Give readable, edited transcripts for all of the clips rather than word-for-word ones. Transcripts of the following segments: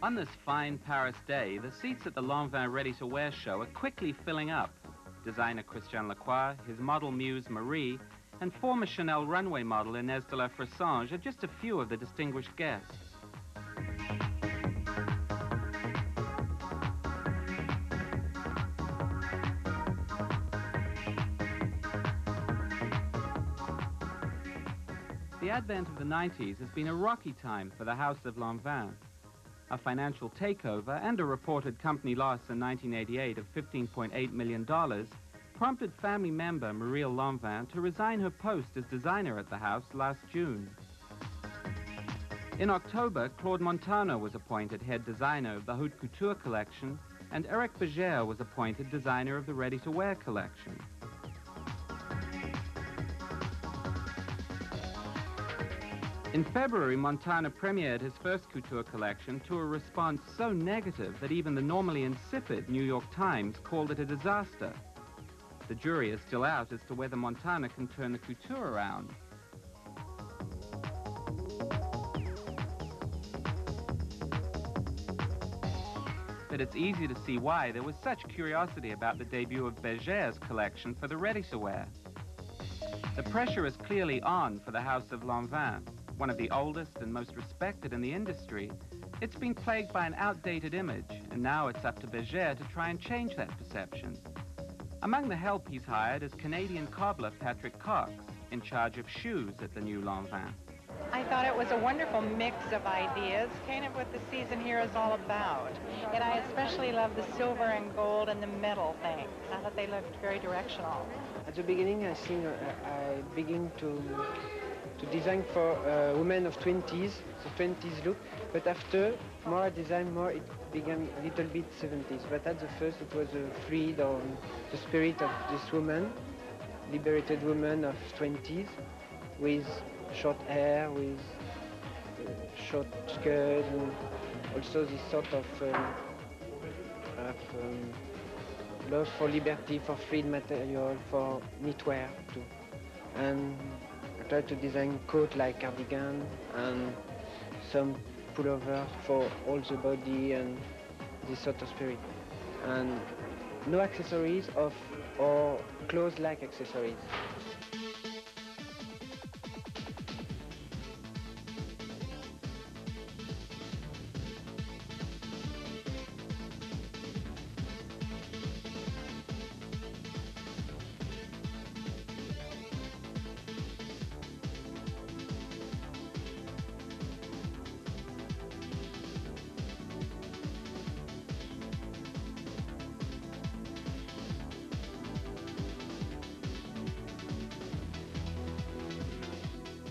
On this fine Paris day, the seats at the Lanvin ready-to-wear show are quickly filling up. Designer Christian Lacroix, his model muse Marie, and former Chanel runway model Inez de la Fressange are just a few of the distinguished guests. The advent of the 90s has been a rocky time for the House of Lanvin. A financial takeover and a reported company loss in 1988 of $15.8 million prompted family member Marie Lanvin to resign her post as designer at the house last June. In October, Claude Montana was appointed head designer of the haute couture collection, and Eric Bergère was appointed designer of the ready-to-wear collection. In February, Montana premiered his first couture collection to a response so negative that even the normally insipid New York Times called it a disaster. The jury is still out as to whether Montana can turn the couture around. But it's easy to see why there was such curiosity about the debut of Bergère's collection for the ready-to-wear. The pressure is clearly on for the House of Lanvin. One of the oldest and most respected in the industry, it's been plagued by an outdated image, and now it's up to Bergère to try and change that perception. Among the help he's hired is Canadian cobbler Patrick Cox, in charge of shoes at the new Lanvin. I thought it was a wonderful mix of ideas, kind of what the season here is all about. And I especially love the silver and gold and the metal things. I thought they looked very directional. At the beginning, I think I begin to design for women of 20s, the 20s look, but after, more I design, more it became a little bit 70s. But at the first, it was a freedom, the spirit of this woman, liberated woman of 20s, with short hair, with short skirt, and also this sort of love for liberty, for free material, for knitwear too. And I try to design coat like cardigan and some pullover for all the body and this sort of spirit. And no accessories or clothes like accessories.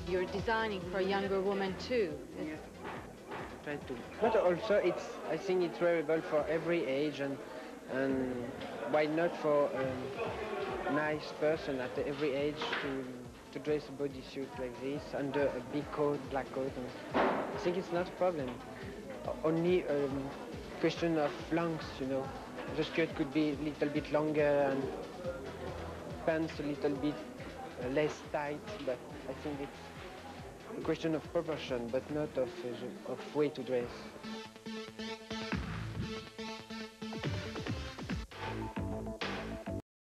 You're designing for a younger woman too. Yeah. Try to. But also, I think it's wearable for every age, and why not for a nice person at every age to dress a bodysuit like this under a big coat, black coat. And I think it's not a problem. Only a question of length, you know. The skirt could be a little bit longer and pants a little bit less tight, but I think it's a question of proportion, but not of way to dress.